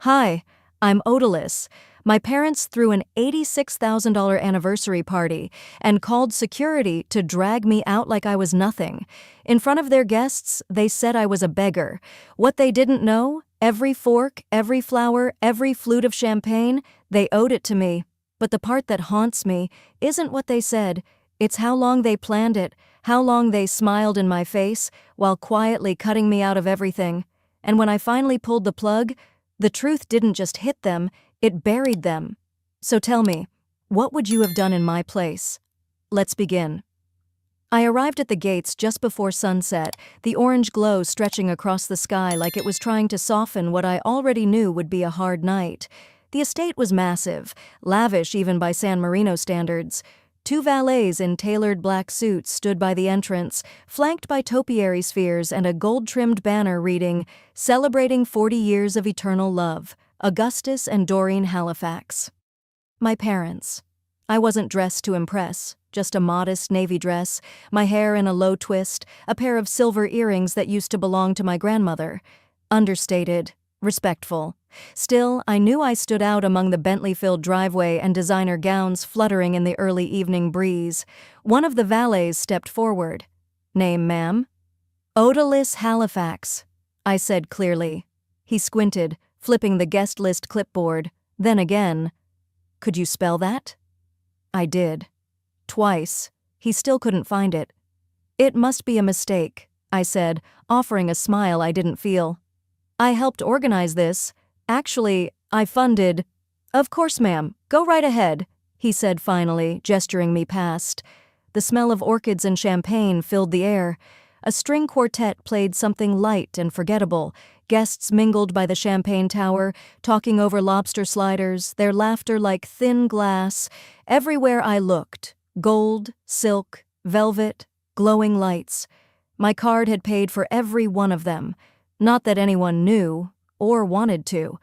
Hi, I'm Odalis. My parents threw an $86,000 anniversary party and called security to drag me out like I was nothing. In front of their guests, they said I was a beggar. What they didn't know, every fork, every flower, every flute of champagne, they owed it to me. But the part that haunts me isn't what they said, it's how long they planned it, how long they smiled in my face while quietly cutting me out of everything. And when I finally pulled the plug, the truth didn't just hit them, it buried them. So tell me, what would you have done in my place? Let's begin. I arrived at the gates just before sunset, the orange glow stretching across the sky like it was trying to soften what I already knew would be a hard night. The estate was massive, lavish even by San Marino standards. Two valets in tailored black suits stood by the entrance, flanked by topiary spheres and a gold-trimmed banner reading, "Celebrating 40 Years of Eternal Love, Augustus and Doreen Halifax." My parents. I wasn't dressed to impress, just a modest navy dress, my hair in a low twist, a pair of silver earrings that used to belong to my grandmother. Understated, respectful. Still, I knew I stood out among the Bentley-filled driveway and designer gowns fluttering in the early evening breeze. One of the valets stepped forward. "Name, ma'am?" "Odalis Halifax," I said clearly. He squinted, flipping the guest list clipboard. Then again. "Could you spell that?" I did. Twice. He still couldn't find it. "It must be a mistake," I said, offering a smile I didn't feel. "I helped organize this. Actually, I funded—" "Of course, ma'am. Go right ahead," he said finally, gesturing me past. The smell of orchids and champagne filled the air. A string quartet played something light and forgettable. Guests mingled by the champagne tower, talking over lobster sliders, their laughter like thin glass. Everywhere I looked, gold, silk, velvet, glowing lights. My card had paid for every one of them. Not that anyone knew, or wanted to.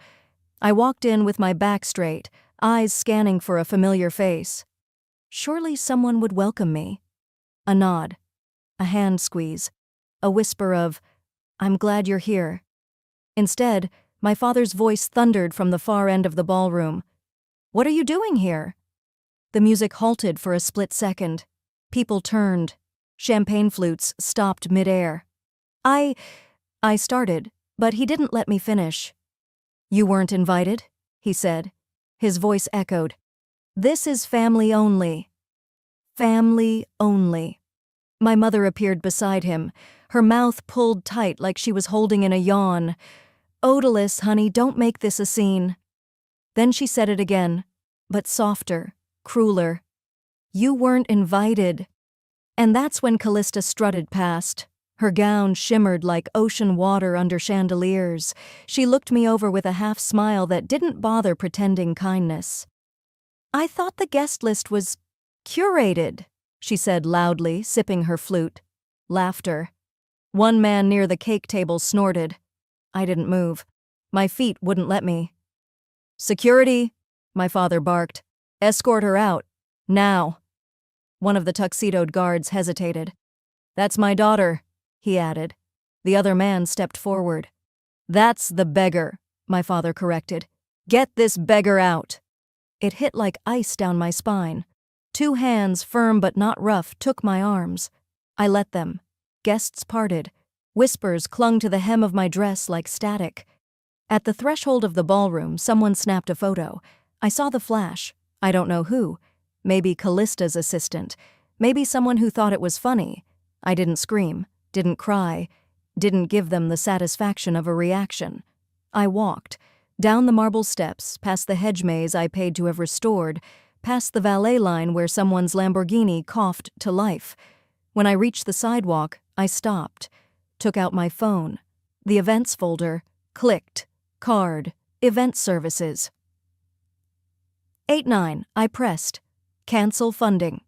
I walked in with my back straight, eyes scanning for a familiar face. Surely someone would welcome me. A nod. A hand squeeze. A whisper of, "I'm glad you're here." Instead, my father's voice thundered from the far end of the ballroom. "What are you doing here?" The music halted for a split second. People turned. Champagne flutes stopped midair. I started, but he didn't let me finish. "You weren't invited?" he said. His voice echoed. "This is family only." Family only. My mother appeared beside him, her mouth pulled tight like she was holding in a yawn. "Odalis, honey, don't make this a scene." Then she said it again, but softer, crueler. "You weren't invited." And that's when Callista strutted past. Her gown shimmered like ocean water under chandeliers. She looked me over with a half-smile that didn't bother pretending kindness. "I thought the guest list was curated," she said loudly, sipping her flute. Laughter. One man near the cake table snorted. I didn't move. My feet wouldn't let me. "Security," my father barked. "Escort her out. Now." One of the tuxedoed guards hesitated. "That's my daughter," he added. The other man stepped forward. "That's the beggar," my father corrected. "Get this beggar out." It hit like ice down my spine. Two hands, firm but not rough, took my arms. I let them. Guests parted. Whispers clung to the hem of my dress like static. At the threshold of the ballroom, someone snapped a photo. I saw the flash. I don't know who. Maybe Callista's assistant. Maybe someone who thought it was funny. I didn't scream, didn't cry, didn't give them the satisfaction of a reaction. I walked. Down the marble steps, past the hedge maze I paid to have restored, past the valet line where someone's Lamborghini coughed to life. When I reached the sidewalk, I stopped, took out my phone. The events folder, clicked, card, event services. 8-9, I pressed. Cancel funding.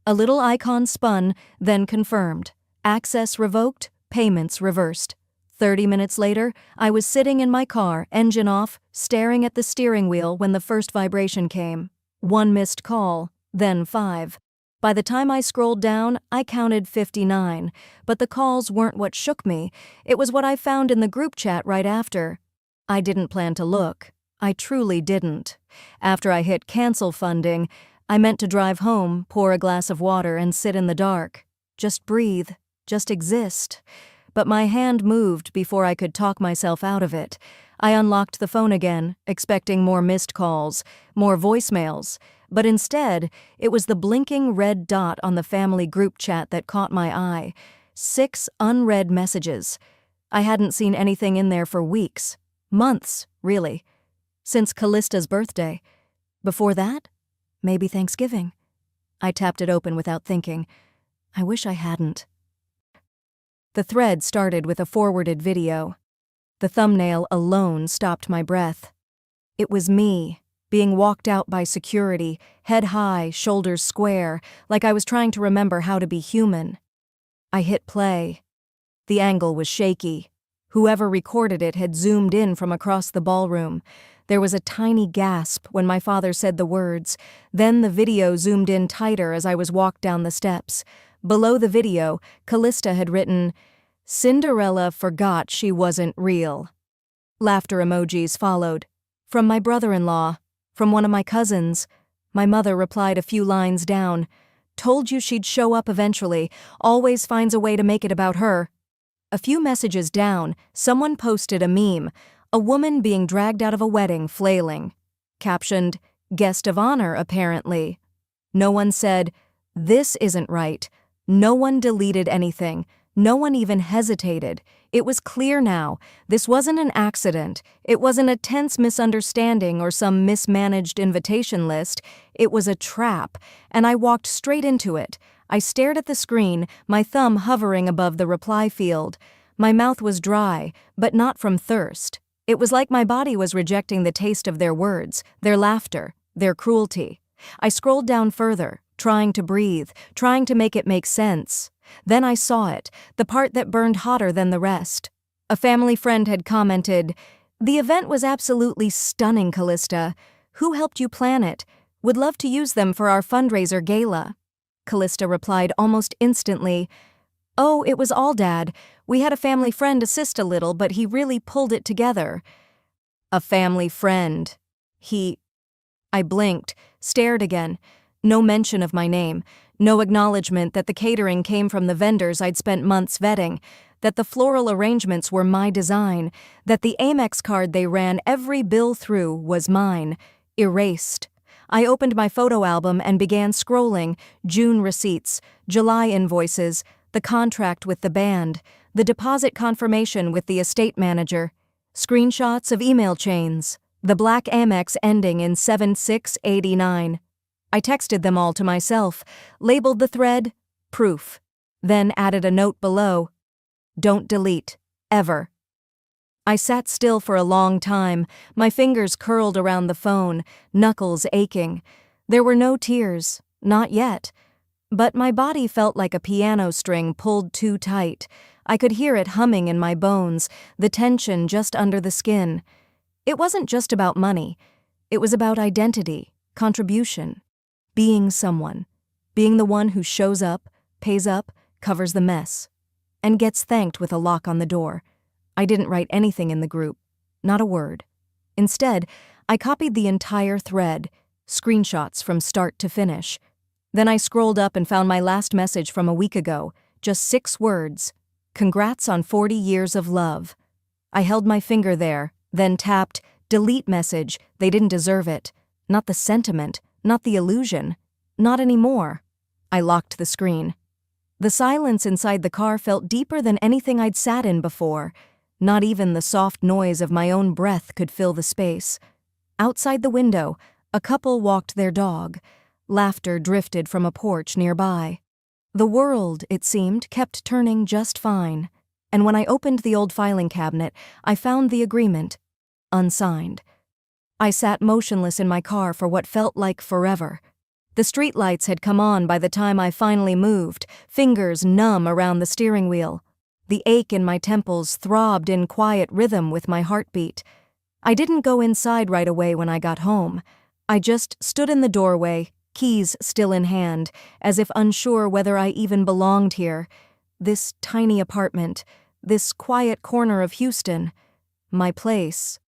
A little icon spun, then confirmed. Access revoked, payments reversed. 30 minutes later, I was sitting in my car, engine off, staring at the steering wheel when the first vibration came. 1 missed call, then 5. By the time I scrolled down, I counted 59, but the calls weren't what shook me. It was what I found in the group chat right after. I didn't plan to look. I truly didn't. After I hit cancel funding, I meant to drive home, pour a glass of water, and sit in the dark. Just breathe. Just exist. But my hand moved before I could talk myself out of it. I unlocked the phone again, expecting more missed calls, more voicemails. But instead, it was the blinking red dot on the family group chat that caught my eye. 6 unread messages. I hadn't seen anything in there for weeks. Months, really. Since Callista's birthday. Before that? Maybe Thanksgiving. I tapped it open without thinking. I wish I hadn't. The thread started with a forwarded video. The thumbnail alone stopped my breath. It was me, being walked out by security, head high, shoulders square, like I was trying to remember how to be human. I hit play. The angle was shaky. Whoever recorded it had zoomed in from across the ballroom. There was a tiny gasp when my father said the words. Then the video zoomed in tighter as I was walked down the steps. Below the video, Callista had written, "Cinderella forgot she wasn't real." Laughter emojis followed. From my brother-in-law. From one of my cousins. My mother replied a few lines down. "Told you she'd show up eventually. Always finds a way to make it about her." A few messages down, someone posted a meme. A woman being dragged out of a wedding flailing. Captioned, "Guest of honor, apparently." No one said, "This isn't right." No one deleted anything. No one even hesitated. It was clear now. This wasn't an accident. It wasn't a tense misunderstanding or some mismanaged invitation list. It was a trap, and I walked straight into it. I stared at the screen, my thumb hovering above the reply field. My mouth was dry, but not from thirst. It was like my body was rejecting the taste of their words, their laughter, their cruelty. I scrolled down further, trying to breathe, trying to make it make sense. Then I saw it, the part that burned hotter than the rest. A family friend had commented, "The event was absolutely stunning, Callista. Who helped you plan it? Would love to use them for our fundraiser gala." Callista replied almost instantly, "Oh, it was all Dad. We had a family friend assist a little, but he really pulled it together." A family friend. I blinked, stared again. No mention of my name. No acknowledgement that the catering came from the vendors I'd spent months vetting, that the floral arrangements were my design, that the Amex card they ran every bill through was mine. Erased. I opened my photo album and began scrolling. June receipts, July invoices, the contract with the band, the deposit confirmation with the estate manager, screenshots of email chains, the black Amex ending in 7689. I texted them all to myself, labeled the thread, "Proof," then added a note below, "Don't delete, ever." I sat still for a long time, my fingers curled around the phone, knuckles aching. There were no tears, not yet. But my body felt like a piano string pulled too tight. I could hear it humming in my bones, the tension just under the skin. It wasn't just about money. It was about identity, contribution. Being someone. Being the one who shows up, pays up, covers the mess. And gets thanked with a lock on the door. I didn't write anything in the group. Not a word. Instead, I copied the entire thread, screenshots from start to finish. Then I scrolled up and found my last message from a week ago, just 6 words. "Congrats on 40 years of love." I held my finger there, then tapped, "Delete message, they didn't deserve it." Not the sentiment. Not the illusion. Not anymore. I locked the screen. The silence inside the car felt deeper than anything I'd sat in before. Not even the soft noise of my own breath could fill the space. Outside the window, a couple walked their dog. Laughter drifted from a porch nearby. The world, it seemed, kept turning just fine. And when I opened the old filing cabinet, I found the agreement. Unsigned. I sat motionless in my car for what felt like forever. The streetlights had come on by the time I finally moved, fingers numb around the steering wheel. The ache in my temples throbbed in quiet rhythm with my heartbeat. I didn't go inside right away when I got home. I just stood in the doorway, keys still in hand, as if unsure whether I even belonged here. This tiny apartment, this quiet corner of Houston, my place.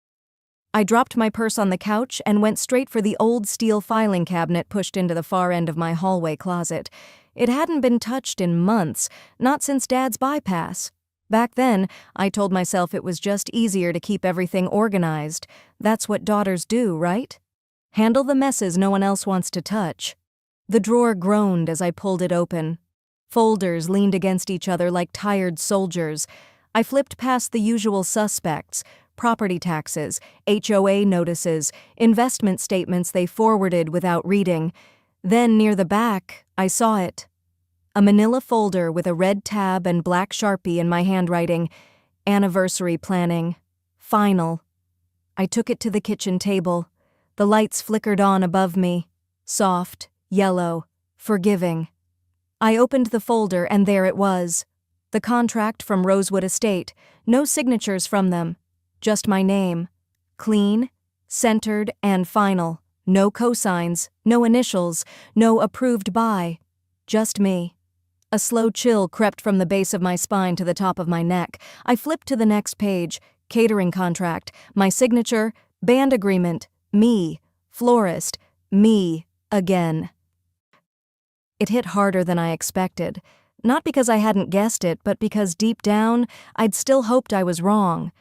I dropped my purse on the couch and went straight for the old steel filing cabinet pushed into the far end of my hallway closet. It hadn't been touched in months, not since Dad's bypass. Back then, I told myself it was just easier to keep everything organized. That's what daughters do, right? Handle the messes no one else wants to touch. The drawer groaned as I pulled it open. Folders leaned against each other like tired soldiers. I flipped past the usual suspects: property taxes, HOA notices, investment statements they forwarded without reading. Then, near the back, I saw it. A manila folder with a red tab and black Sharpie in my handwriting. Anniversary planning. Final. I took it to the kitchen table. The lights flickered on above me. Soft, yellow, forgiving. I opened the folder and there it was. The contract from Rosewood Estate. No signatures from them. Just my name. Clean, centered, and final. No cosigns, no initials, no approved by. Just me. A slow chill crept from the base of my spine to the top of my neck. I flipped to the next page. Catering contract. My signature. Band agreement. Me. Florist. Me. Again. It hit harder than I expected. Not because I hadn't guessed it, but because deep down, I'd still hoped I was wrong.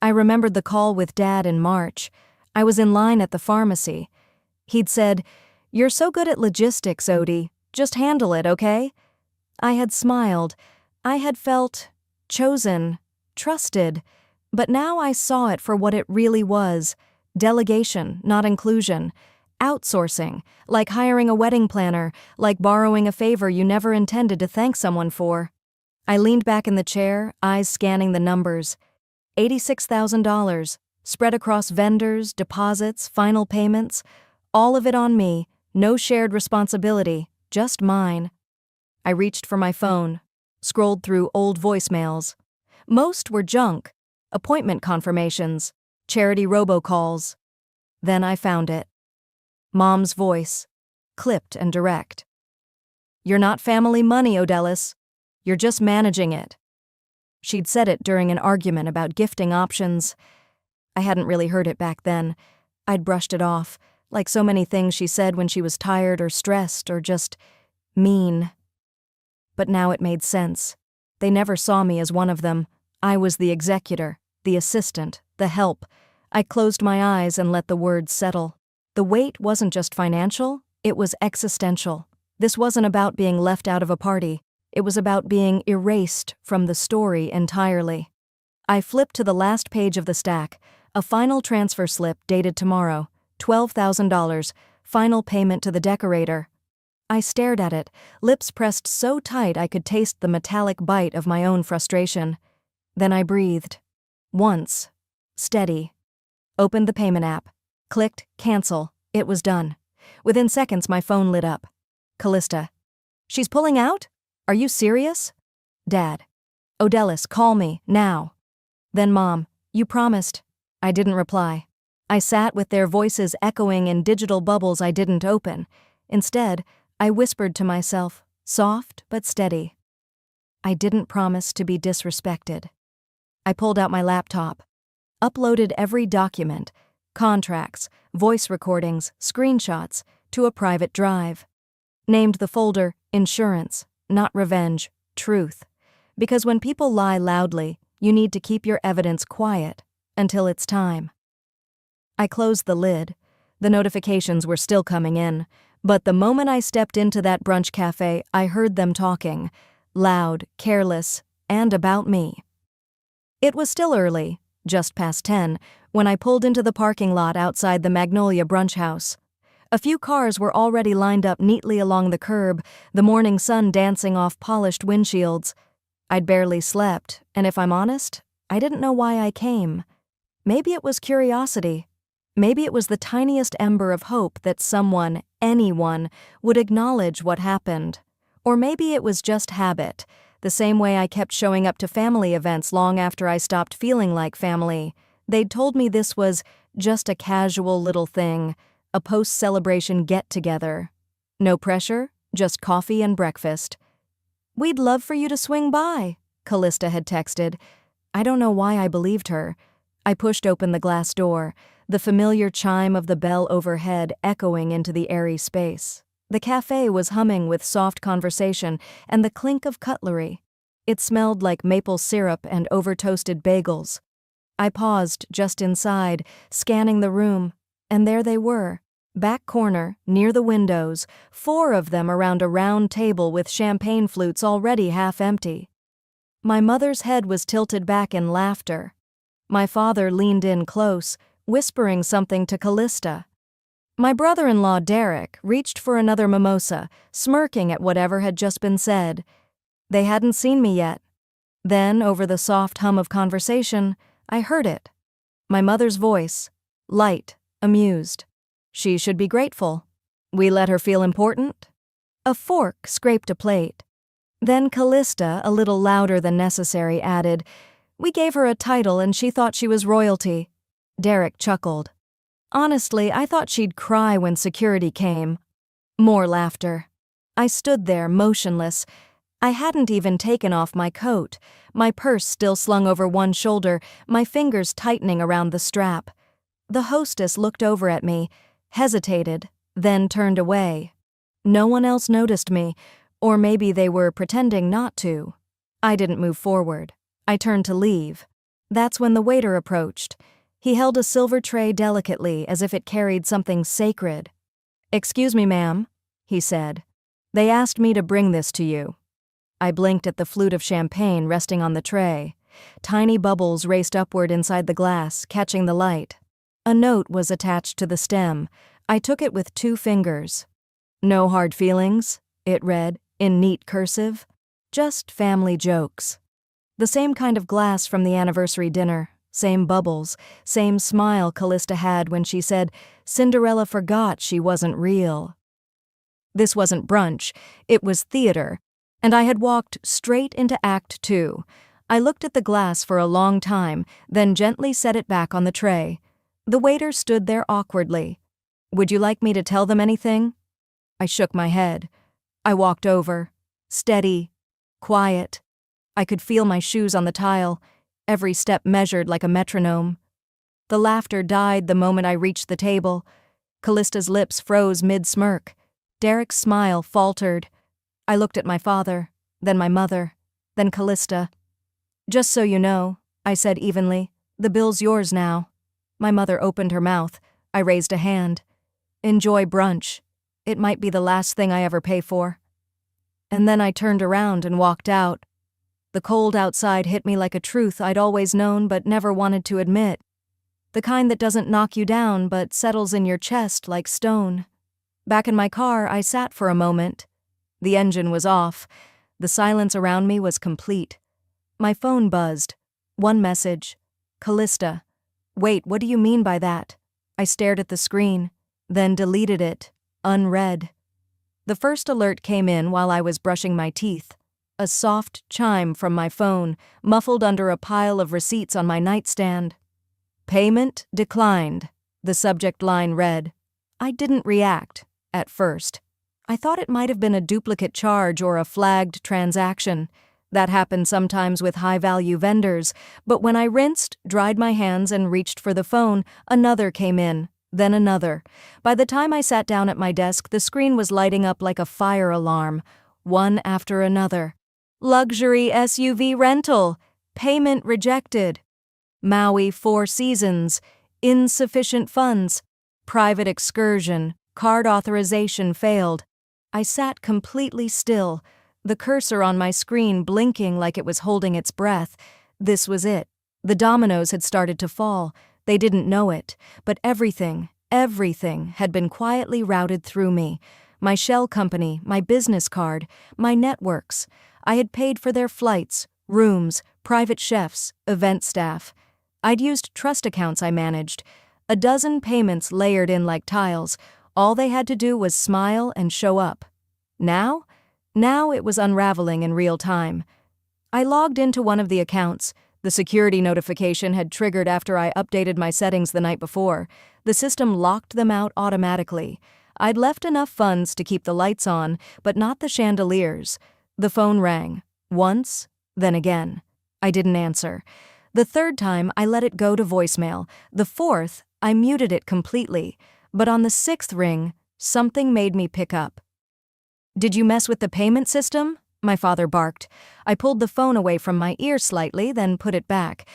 I remembered the call with Dad in March. I was in line at the pharmacy. He'd said, "You're so good at logistics, Odie. Just handle it, okay?" I had smiled. I had felt chosen, trusted. But now I saw it for what it really was. Delegation, not inclusion. Outsourcing, like hiring a wedding planner, like borrowing a favor you never intended to thank someone for. I leaned back in the chair, eyes scanning the numbers. $86,000, spread across vendors, deposits, final payments. All of it on me, no shared responsibility, just mine. I reached for my phone, scrolled through old voicemails. Most were junk, appointment confirmations, charity robocalls. Then I found it. Mom's voice, clipped and direct. "You're not family money, Odellis. You're just managing it." She'd said it during an argument about gifting options. I hadn't really heard it back then. I'd brushed it off, like so many things she said when she was tired or stressed or just mean. But now it made sense. They never saw me as one of them. I was the executor, the assistant, the help. I closed my eyes and let the words settle. The weight wasn't just financial, it was existential. This wasn't about being left out of a party. It was about being erased from the story entirely. I flipped to the last page of the stack, a final transfer slip dated tomorrow, $12,000, final payment to the decorator. I stared at it, lips pressed so tight I could taste the metallic bite of my own frustration. Then I breathed. Once. Steady. Opened the payment app. Clicked cancel. It was done. Within seconds my phone lit up. Callista. "She's pulling out? Are you serious?" Dad. "Odellis, call me, now." Then Mom. "You promised." I didn't reply. I sat with their voices echoing in digital bubbles I didn't open. Instead, I whispered to myself, soft but steady. I didn't promise to be disrespected. I pulled out my laptop, uploaded every document, contracts, voice recordings, screenshots, to a private drive. Named the folder Insurance, not Revenge, Truth. Because when people lie loudly, you need to keep your evidence quiet until it's time. I closed the lid. The notifications were still coming in, but the moment I stepped into that brunch cafe, I heard them talking, loud, careless, and about me. It was still early, just past 10, when I pulled into the parking lot outside the Magnolia Brunch House. A few cars were already lined up neatly along the curb, the morning sun dancing off polished windshields. I'd barely slept, and if I'm honest, I didn't know why I came. Maybe it was curiosity. Maybe it was the tiniest ember of hope that someone, anyone, would acknowledge what happened. Or maybe it was just habit, the same way I kept showing up to family events long after I stopped feeling like family. They'd told me this was just a casual little thing, a post-celebration get-together. No pressure, just coffee and breakfast. "We'd love for you to swing by," Callista had texted. I don't know why I believed her. I pushed open the glass door. the familiar chime of the bell overhead echoing into the airy space. The cafe was humming with soft conversation and the clink of cutlery. It smelled like maple syrup and over-toasted bagels. I paused just inside, scanning the room, and there they were. Back corner, near the windows, 4 of them around a round table with champagne flutes already half empty. My mother's head was tilted back in laughter. My father leaned in close, whispering something to Callista. My brother-in-law, Derek, reached for another mimosa, smirking at whatever had just been said. They hadn't seen me yet. Then, over the soft hum of conversation, I heard it. My mother's voice, light, amused. She should be grateful. We let her feel important? A fork scraped a plate. Then Callista, a little louder than necessary, added, "We gave her a title and she thought she was royalty." Derek chuckled. Honestly, I thought she'd cry when security came. More laughter. I stood there, motionless. I hadn't even taken off my coat, my purse still slung over one shoulder, my fingers tightening around the strap. The hostess looked over at me, hesitated, then turned away. No one else noticed me, or maybe they were pretending not to. I didn't move forward. I turned to leave. That's when the waiter approached. He held a silver tray delicately, as if it carried something sacred. "Excuse me, ma'am," he said. "They asked me to bring this to you." I blinked at the flute of champagne resting on the tray. Tiny bubbles raced upward inside the glass, catching the light. A note was attached to the stem. I took it with 2 fingers. "No hard feelings," it read, in neat cursive. "Just family jokes." The same kind of glass from the anniversary dinner, same bubbles, same smile Callista had when she said, "Cinderella forgot she wasn't real." This wasn't brunch, it was theater, and I had walked straight into Act 2. I looked at the glass for a long time, then gently set it back on the tray. The waiter stood there awkwardly. "Would you like me to tell them anything?" I shook my head. I walked over. Steady. Quiet. I could feel my shoes on the tile, every step measured like a metronome. The laughter died the moment I reached the table. Callista's lips froze mid-smirk. Derek's smile faltered. I looked at my father, then my mother, then Callista. "Just so you know," I said evenly, "the bill's yours now." My mother opened her mouth. I raised a hand. "Enjoy brunch. It might be the last thing I ever pay for." And then I turned around and walked out. The cold outside hit me like a truth I'd always known but never wanted to admit. The kind that doesn't knock you down but settles in your chest like stone. Back in my car, I sat for a moment. The engine was off. The silence around me was complete. My phone buzzed. One message. "Callista." "Wait, what do you mean by that?" I stared at the screen, then deleted it, unread. The first alert came in while I was brushing my teeth. A soft chime from my phone, muffled under a pile of receipts on my nightstand. "Payment declined," the subject line read. I didn't react, at first. I thought it might have been a duplicate charge or a flagged transaction. That happened sometimes with high-value vendors, but when I rinsed, dried my hands, and reached for the phone, another came in, then another. By the time I sat down at my desk, the screen was lighting up like a fire alarm, one after another. "Luxury SUV rental. Payment rejected. Maui 4 seasons. Insufficient funds. Private excursion. Card authorization failed." I sat completely still, the cursor on my screen blinking like it was holding its breath. This was it. The dominoes had started to fall. They didn't know it, but everything had been quietly routed through me. My shell company, my business card, my networks. I had paid for their flights, rooms, private chefs, event staff. I'd used trust accounts I managed. A dozen payments layered in like tiles. All they had to do was smile and show up. Now it was unraveling in real time. I logged into one of the accounts. The security notification had triggered after I updated my settings the night before. The system locked them out automatically. I'd left enough funds to keep the lights on, but not the chandeliers. The phone rang. Once, then again. I didn't answer. The third time, I let it go to voicemail. The fourth, I muted it completely, but on the sixth ring, something made me pick up. "Did you mess with the payment system?" my father barked. I pulled the phone away from my ear slightly, then put it back.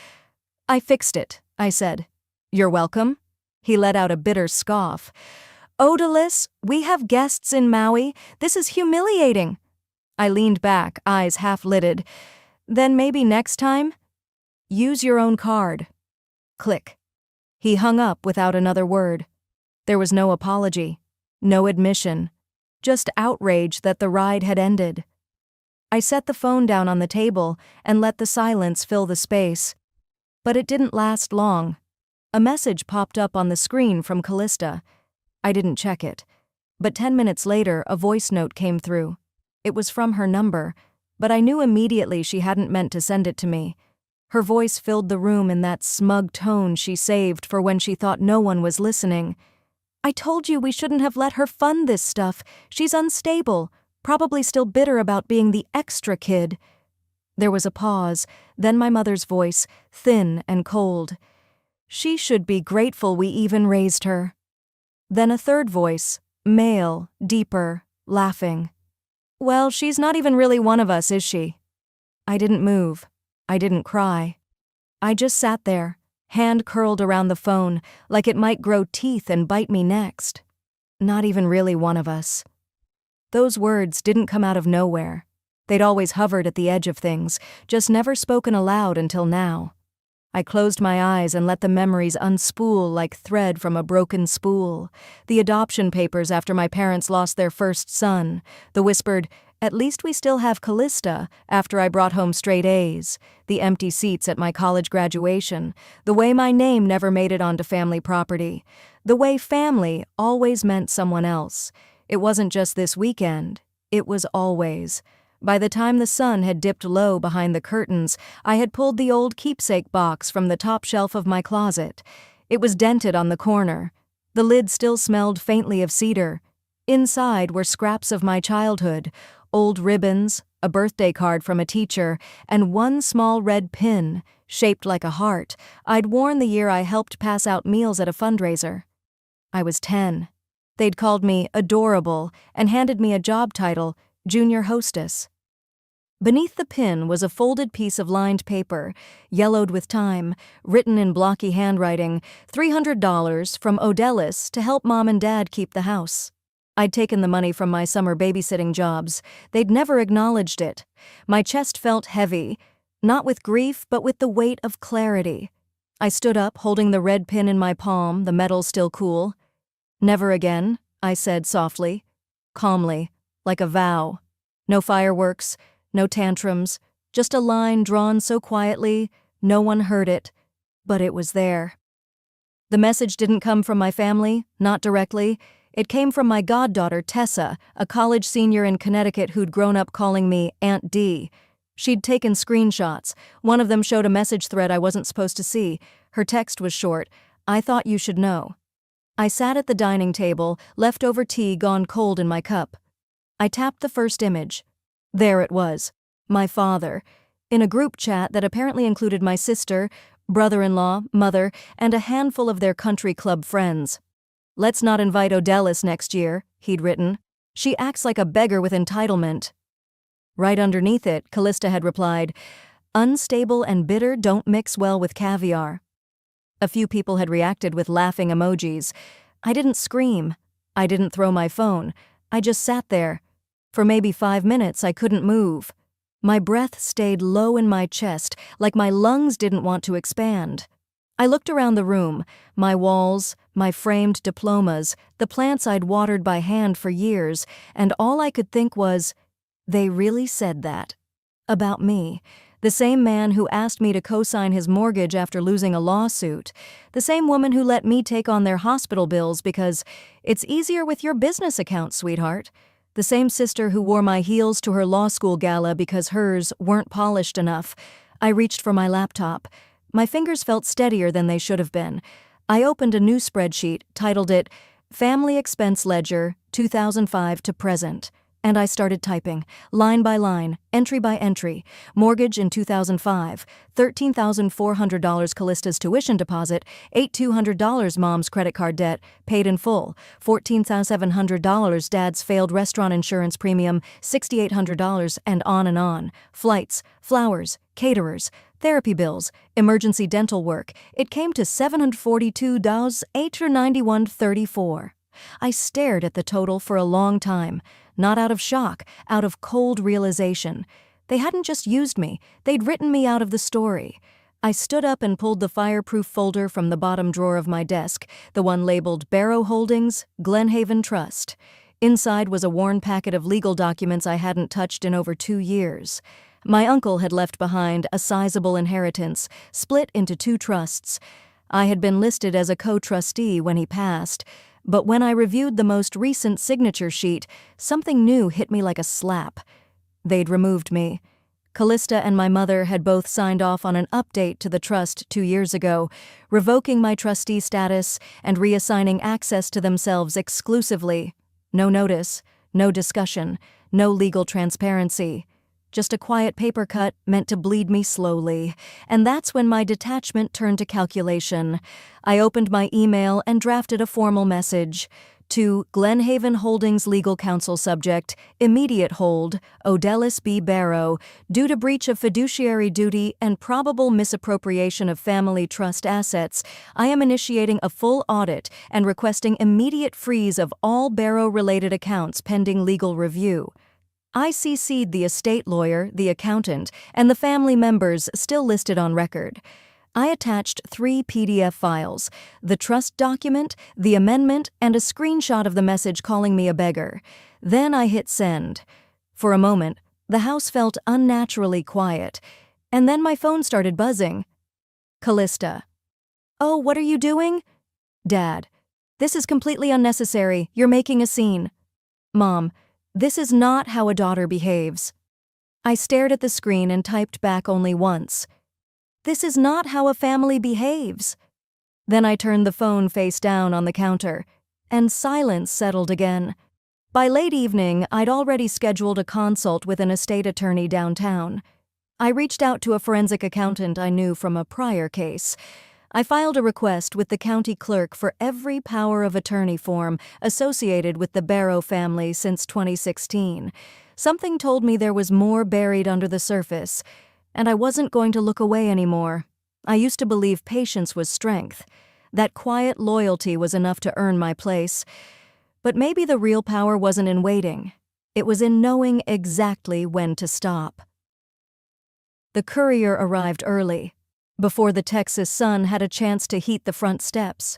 "I fixed it," I said. "You're welcome." He let out a bitter scoff. "Odalys, we have guests in Maui. This is humiliating." I leaned back, eyes half-lidded. "Then maybe next time? Use your own card." Click. He hung up without another word. There was no apology, no admission, just outrage that the ride had ended. I set the phone down on the table and let the silence fill the space. But it didn't last long. A message popped up on the screen from Callista. I didn't check it. But 10 minutes later, a voice note came through. It was from her number, but I knew immediately she hadn't meant to send it to me. Her voice filled the room in that smug tone she saved for when she thought no one was listening. "I told you we shouldn't have let her fund this stuff. She's unstable, probably still bitter about being the extra kid." There was a pause, then my mother's voice, thin and cold. "She should be grateful we even raised her." Then a third voice, male, deeper, laughing. "Well, she's not even really one of us, is she?" I didn't move. I didn't cry. I just sat there, hand curled around the phone, like it might grow teeth and bite me next. Not even really one of us. Those words didn't come out of nowhere. They'd always hovered at the edge of things, just never spoken aloud until now. I closed my eyes and let the memories unspool like thread from a broken spool. The adoption papers after my parents lost their first son. The whispered, "At least we still have Callista," after I brought home straight A's. The empty seats at my college graduation. The way my name never made it onto family property. The way family always meant someone else. It wasn't just this weekend. It was always. By the time the sun had dipped low behind the curtains, I had pulled the old keepsake box from the top shelf of my closet. It was dented on the corner. The lid still smelled faintly of cedar. Inside were scraps of my childhood, old ribbons, a birthday card from a teacher, and one small red pin, shaped like a heart, I'd worn the year I helped pass out meals at a fundraiser. I was 10. They'd called me adorable and handed me a job title, junior hostess. Beneath the pin was a folded piece of lined paper, yellowed with time, written in blocky handwriting, $300 from Odalys to help Mom and Dad keep the house. I'd taken the money from my summer babysitting jobs. They'd never acknowledged it. My chest felt heavy, not with grief, but with the weight of clarity. I stood up, holding the red pin in my palm, the metal still cool. "Never again," I said softly, calmly, like a vow. No fireworks, no tantrums, just a line drawn so quietly, no one heard it, but it was there. The message didn't come from my family, not directly. It came from my goddaughter, Tessa, a college senior in Connecticut who'd grown up calling me Aunt D. She'd taken screenshots. One of them showed a message thread I wasn't supposed to see. Her text was short, "I thought you should know." I sat at the dining table, leftover tea gone cold in my cup. I tapped the first image. There it was, my father, in a group chat that apparently included my sister, brother-in-law, mother, and a handful of their country club friends. "Let's not invite Odalys next year," he'd written. "She acts like a beggar with entitlement." Right underneath it, Callista had replied, "Unstable and bitter don't mix well with caviar." A few people had reacted with laughing emojis. I didn't scream. I didn't throw my phone. I just sat there. For maybe 5 minutes, I couldn't move. My breath stayed low in my chest, like my lungs didn't want to expand. I looked around the room, my walls, my framed diplomas, the plants I'd watered by hand for years, and all I could think was, they really said that. About me. The same man who asked me to co-sign his mortgage after losing a lawsuit. The same woman who let me take on their hospital bills because it's easier with your business account, sweetheart. The same sister who wore my heels to her law school gala because hers weren't polished enough. I reached for my laptop. My fingers felt steadier than they should have been. I opened a new spreadsheet, titled it Family Expense Ledger, 2005 to Present. And I started typing, line by line, entry by entry. Mortgage in 2005, $13,400 Callista's tuition deposit, $8,200 mom's credit card debt, paid in full, $14,700 dad's failed restaurant insurance premium, $6,800, and on. Flights, flowers, caterers, therapy bills, emergency dental work. It came to $742,891.34. I stared at the total for a long time. Not out of shock, out of cold realization. They hadn't just used me, they'd written me out of the story. I stood up and pulled the fireproof folder from the bottom drawer of my desk, the one labeled Barrow Holdings, Glenhaven Trust. Inside was a worn packet of legal documents I hadn't touched in over 2 years. My uncle had left behind a sizable inheritance, split into 2 trusts. I had been listed as a co-trustee when he passed, but when I reviewed the most recent signature sheet, something new hit me like a slap. They'd removed me. Callista and my mother had both signed off on an update to the trust 2 years ago, revoking my trustee status and reassigning access to themselves exclusively. No notice, no discussion, no legal transparency. Just a quiet paper cut meant to bleed me slowly, and that's when my detachment turned to calculation. I opened my email and drafted a formal message. To Glenhaven Holdings Legal Counsel subject, immediate hold, Odellis B. Barrow, due to breach of fiduciary duty and probable misappropriation of family trust assets, I am initiating a full audit and requesting immediate freeze of all Barrow-related accounts pending legal review. I CC'd the estate lawyer, the accountant, and the family members still listed on record. I attached 3 PDF files, the trust document, the amendment, and a screenshot of the message calling me a beggar. Then I hit send. For a moment, the house felt unnaturally quiet, and then my phone started buzzing. Callista. Oh, what are you doing? Dad. This is completely unnecessary. You're making a scene. Mom. This is not how a daughter behaves. I stared at the screen and typed back only once. This is not how a family behaves. Then I turned the phone face down on the counter, and silence settled again. By late evening, I'd already scheduled a consult with an estate attorney downtown. I reached out to a forensic accountant I knew from a prior case. I filed a request with the county clerk for every power of attorney form associated with the Barrow family since 2016. Something told me there was more buried under the surface, and I wasn't going to look away anymore. I used to believe patience was strength. That quiet loyalty was enough to earn my place. But maybe the real power wasn't in waiting. It was in knowing exactly when to stop. The courier arrived early, before the Texas sun had a chance to heat the front steps.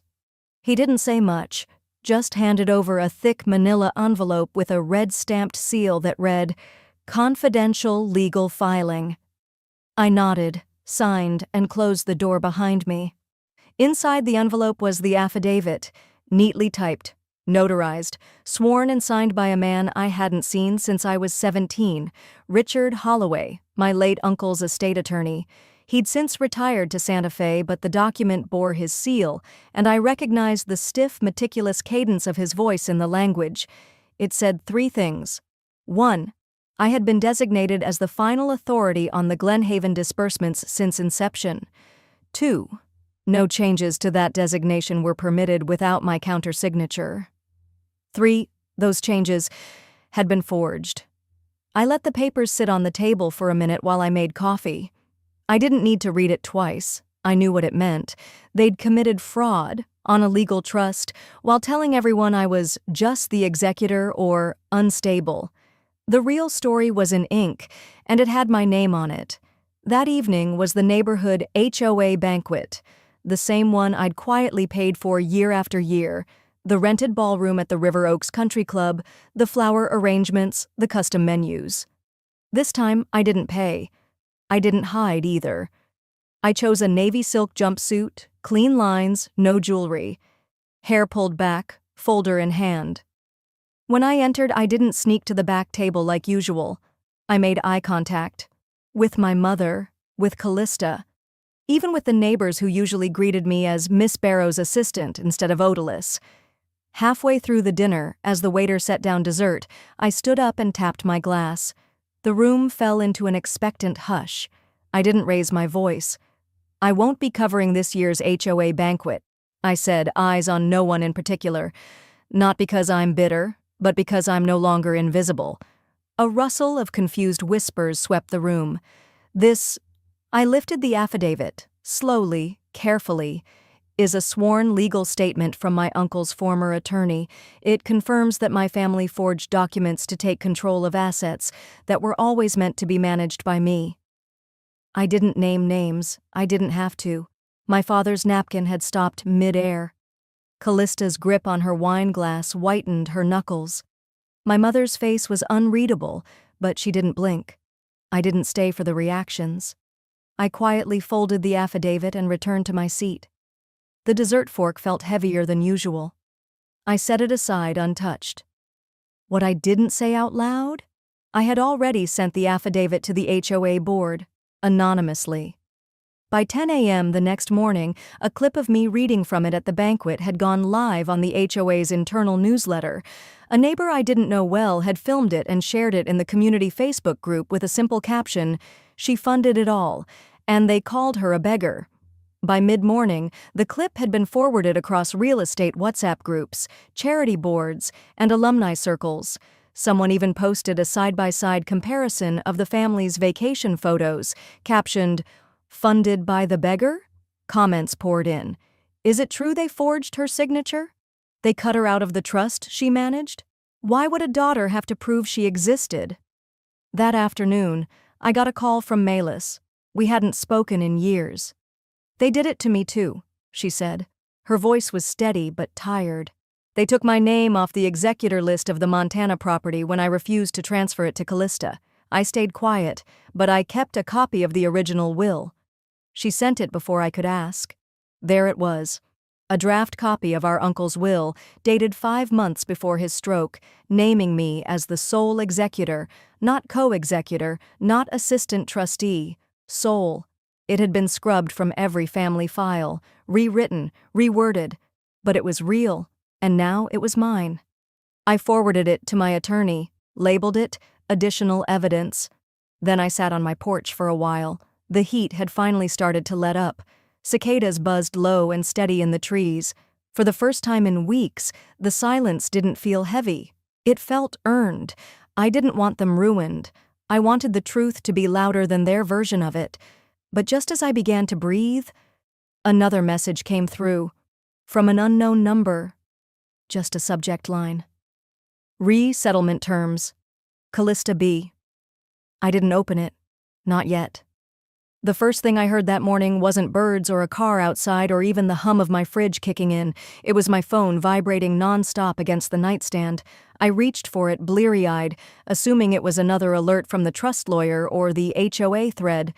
He didn't say much, just handed over a thick manila envelope with a red-stamped seal that read, "Confidential Legal Filing." I nodded, signed, and closed the door behind me. Inside the envelope was the affidavit, neatly typed, notarized, sworn and signed by a man I hadn't seen since I was 17, Richard Holloway, my late uncle's estate attorney. He'd since retired to Santa Fe, but the document bore his seal, and I recognized the stiff, meticulous cadence of his voice in the language. It said 3 things. 1. I had been designated as the final authority on the Glenhaven disbursements since inception. 2. No changes to that designation were permitted without my countersignature. 3. Those changes had been forged. I let the papers sit on the table for a minute while I made coffee. I didn't need to read it twice. I knew what it meant. They'd committed fraud on a legal trust while telling everyone I was just the executor or unstable. The real story was in ink, and it had my name on it. That evening was the neighborhood HOA banquet, the same one I'd quietly paid for year after year, the rented ballroom at the River Oaks Country Club, the flower arrangements, the custom menus. This time, I didn't pay. I didn't hide either. I chose a navy silk jumpsuit, clean lines, no jewelry. Hair pulled back, folder in hand. When I entered, I didn't sneak to the back table like usual. I made eye contact. With my mother, with Callista, even with the neighbors who usually greeted me as Miss Barrow's assistant instead of Odellis. Halfway through the dinner, as the waiter set down dessert, I stood up and tapped my glass. The room fell into an expectant hush. I didn't raise my voice. "I won't be covering this year's HOA banquet," I said, eyes on no one in particular. Not because I'm bitter, but because I'm no longer invisible. A rustle of confused whispers swept the room. I lifted the affidavit, slowly, carefully, is a sworn legal statement from my uncle's former attorney. It confirms that my family forged documents to take control of assets that were always meant to be managed by me. I didn't name names. I didn't have to. My father's napkin had stopped mid-air. Callista's grip on her wine glass whitened her knuckles. My mother's face was unreadable, but she didn't blink. I didn't stay for the reactions. I quietly folded the affidavit and returned to my seat. The dessert fork felt heavier than usual. I set it aside untouched. What I didn't say out loud? I had already sent the affidavit to the HOA board, anonymously. By 10 a.m. the next morning, a clip of me reading from it at the banquet had gone live on the HOA's internal newsletter. A neighbor I didn't know well had filmed it and shared it in the community Facebook group with a simple caption, "She funded it all," and they called her a beggar. By mid-morning, the clip had been forwarded across real estate WhatsApp groups, charity boards, and alumni circles. Someone even posted a side-by-side comparison of the family's vacation photos, captioned, "Funded by the beggar?" Comments poured in. Is it true they forged her signature? They cut her out of the trust she managed? Why would a daughter have to prove she existed? That afternoon, I got a call from Melis. We hadn't spoken in years. "They did it to me too," she said. Her voice was steady but tired. "They took my name off the executor list of the Montana property when I refused to transfer it to Callista. I stayed quiet, but I kept a copy of the original will." She sent it before I could ask. There it was. A draft copy of our uncle's will, dated 5 months before his stroke, naming me as the sole executor, not co-executor, not assistant trustee, sole. It had been scrubbed from every family file, rewritten, reworded, but it was real, and now it was mine. I forwarded it to my attorney, labeled it additional evidence. Then I sat on my porch for a while. The heat had finally started to let up. Cicadas buzzed low and steady in the trees. For the first time in weeks, the silence didn't feel heavy. It felt earned. I didn't want them ruined. I wanted the truth to be louder than their version of it. But just as I began to breathe, another message came through. From an unknown number. Just a subject line. Resettlement terms. Callista B. I didn't open it. Not yet. The first thing I heard that morning wasn't birds or a car outside or even the hum of my fridge kicking in. It was my phone vibrating nonstop against the nightstand. I reached for it bleary-eyed, assuming it was another alert from the trust lawyer or the HOA thread.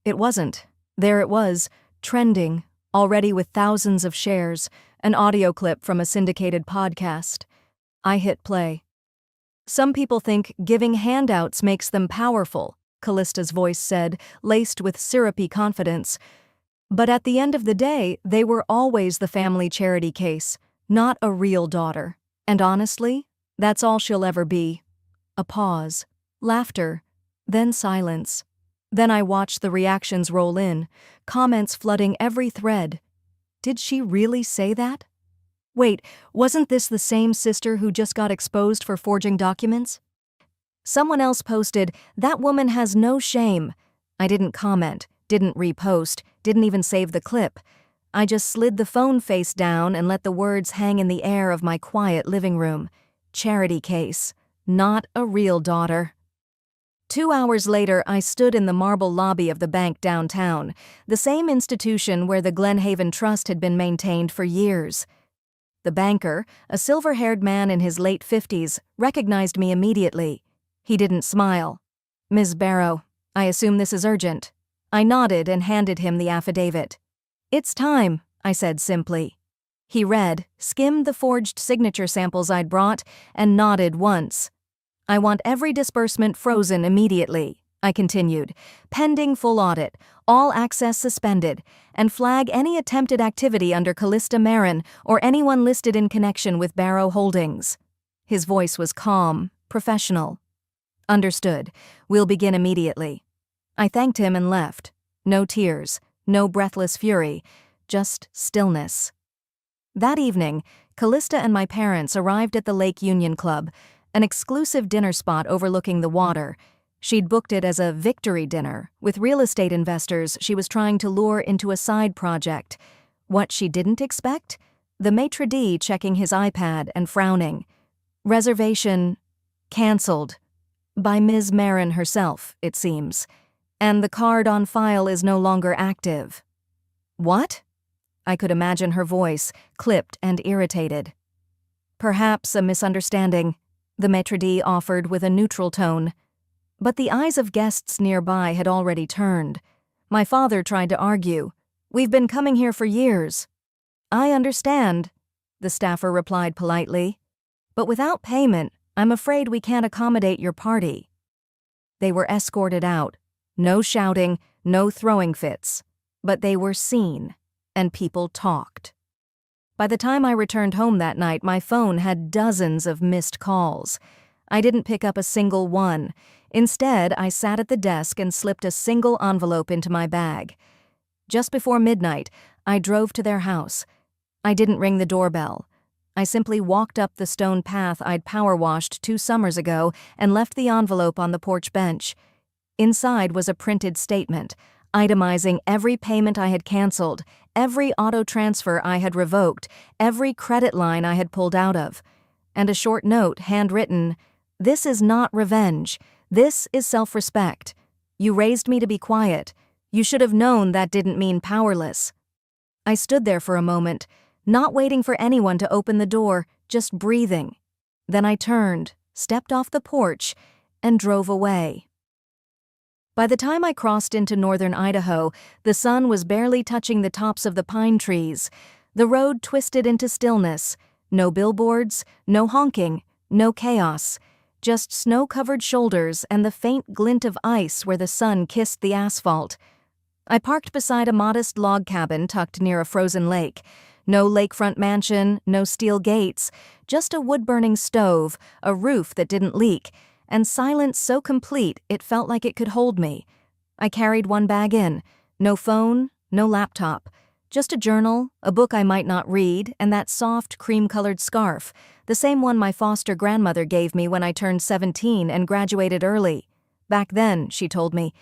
It wasn't. There it was, trending, already with thousands of shares, an audio clip from a syndicated podcast. I hit play. "Some people think giving handouts makes them powerful," Callista's voice said, laced with syrupy confidence. But at the end of the day, they were always the family charity case, not a real daughter. And honestly, that's all she'll ever be. A pause. Laughter. Then silence. Then I watched the reactions roll in, comments flooding every thread. Did she really say that? Wait, wasn't this the same sister who just got exposed for forging documents? Someone else posted, "That woman has no shame." I didn't comment, didn't repost, didn't even save the clip. I just slid the phone face down and let the words hang in the air of my quiet living room. Charity case. Not a real daughter. 2 hours later, I stood in the marble lobby of the bank downtown, the same institution where the Glenhaven Trust had been maintained for years. The banker, a silver-haired man in his late 50s, recognized me immediately. He didn't smile. "Ms. Barrow, I assume this is urgent." I nodded and handed him the affidavit. "It's time," I said simply. He read, skimmed the forged signature samples I'd brought, and nodded once. "I want every disbursement frozen immediately." I continued, pending full audit, all access suspended, and flag any attempted activity under Callista Marin or anyone listed in connection with Barrow Holdings. His voice was calm, professional. Understood. We'll begin immediately. I thanked him and left. No tears, no breathless fury, just stillness. That evening, Callista and my parents arrived at the Lake Union Club, an exclusive dinner spot overlooking the water. She'd booked it as a victory dinner with real estate investors she was trying to lure into a side project. What she didn't expect? The maitre d' checking his iPad and frowning. Reservation cancelled. By Ms. Marin herself, it seems. And the card on file is no longer active. What? I could imagine her voice, clipped and irritated. Perhaps a misunderstanding, the maitre d' offered with a neutral tone. But the eyes of guests nearby had already turned. My father tried to argue. We've been coming here for years. I understand, the staffer replied politely. But without payment, I'm afraid we can't accommodate your party. They were escorted out. No shouting, no throwing fits. But they were seen, and people talked. By the time I returned home that night, my phone had dozens of missed calls. I didn't pick up a single one. Instead, I sat at the desk and slipped a single envelope into my bag. Just before midnight, I drove to their house. I didn't ring the doorbell. I simply walked up the stone path I'd power washed 2 summers ago and left the envelope on the porch bench. Inside was a printed statement, itemizing every payment I had canceled, every auto transfer I had revoked, every credit line I had pulled out of. And a short note, handwritten, "This is not revenge. This is self-respect. You raised me to be quiet. You should have known that didn't mean powerless." I stood there for a moment, not waiting for anyone to open the door, just breathing. Then I turned, stepped off the porch, and drove away. By the time I crossed into northern Idaho, the sun was barely touching the tops of the pine trees. The road twisted into stillness. No billboards, no honking, no chaos. Just snow-covered shoulders and the faint glint of ice where the sun kissed the asphalt. I parked beside a modest log cabin tucked near a frozen lake. No lakefront mansion, no steel gates, just a wood-burning stove, a roof that didn't leak, and silence so complete it felt like it could hold me. I carried one bag in. No phone, no laptop. Just a journal, a book I might not read, and that soft, cream-colored scarf, the same one my foster grandmother gave me when I turned 17 and graduated early. Back then, she told me,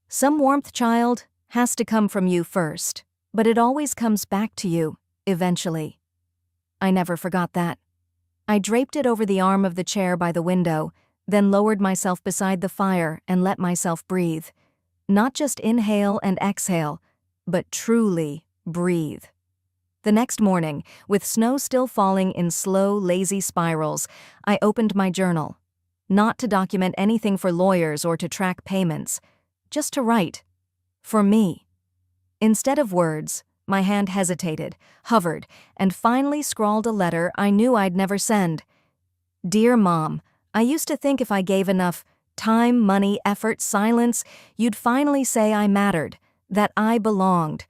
"Some warmth, child, has to come from you first, but it always comes back to you, eventually." I never forgot that. I draped it over the arm of the chair by the window, then lowered myself beside the fire and let myself breathe. Not just inhale and exhale, but truly breathe. The next morning, with snow still falling in slow, lazy spirals, I opened my journal. Not to document anything for lawyers or to track payments, just to write. For me. Instead of words, my hand hesitated, hovered, and finally scrawled a letter I knew I'd never send. "Dear Mom, I used to think if I gave enough time, money, effort, silence, you'd finally say I mattered, that I belonged.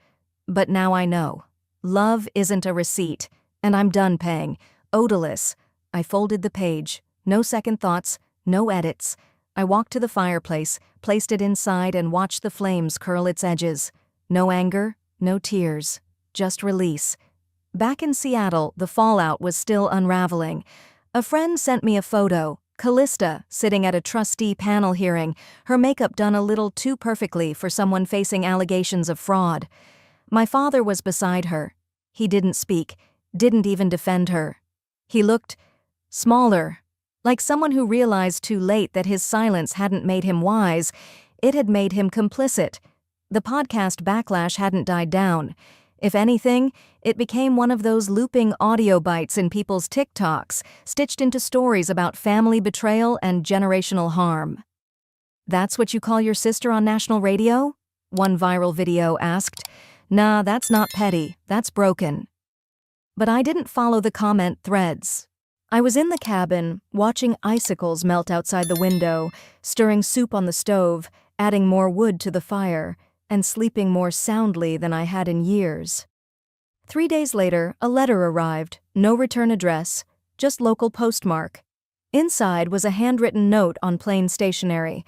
But now I know. Love isn't a receipt, and I'm done paying. Odaless." I folded the page. No second thoughts, no edits. I walked to the fireplace, placed it inside, and watched the flames curl its edges. No anger, no tears, just release. Back in Seattle, the fallout was still unraveling. A friend sent me a photo. Callista, sitting at a trustee panel hearing, her makeup done a little too perfectly for someone facing allegations of fraud. My father was beside her. He didn't speak, didn't even defend her. He looked smaller, like someone who realized too late that his silence hadn't made him wise, it had made him complicit. The podcast backlash hadn't died down. If anything, it became one of those looping audio bites in people's TikToks, stitched into stories about family betrayal and generational harm. "That's what you call your sister on national radio?" one viral video asked. "Nah, that's not petty, that's broken." But I didn't follow the comment threads. I was in the cabin, watching icicles melt outside the window, stirring soup on the stove, adding more wood to the fire, and sleeping more soundly than I had in years. 3 days later, a letter arrived, no return address, just local postmark. Inside was a handwritten note on plain stationery.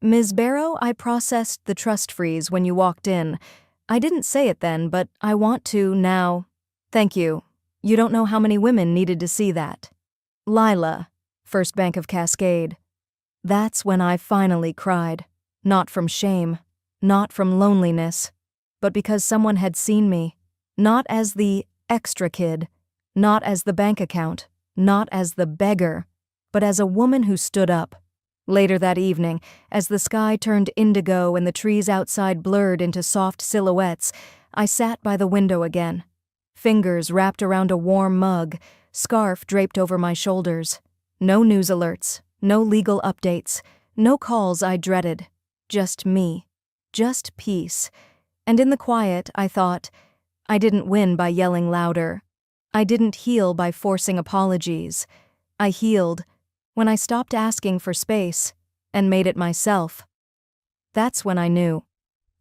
Ms. Barrow, I processed the trust freeze when you walked in. I didn't say it then, but I want to now. Thank you. You don't know how many women needed to see that. Lila, First Bank of Cascade. That's when I finally cried. Not from shame, not from loneliness, but because someone had seen me. Not as the extra kid, not as the bank account, not as the beggar, but as a woman who stood up. Later that evening, as the sky turned indigo and the trees outside blurred into soft silhouettes, I sat by the window again. Fingers wrapped around a warm mug, scarf draped over my shoulders. No news alerts, no legal updates, no calls I dreaded. Just me. Just peace. And in the quiet, I thought, I didn't win by yelling louder. I didn't heal by forcing apologies. I healed when I stopped asking for space and made it myself. That's when I knew.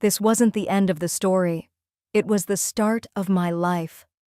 This wasn't the end of the story. It was the start of my life.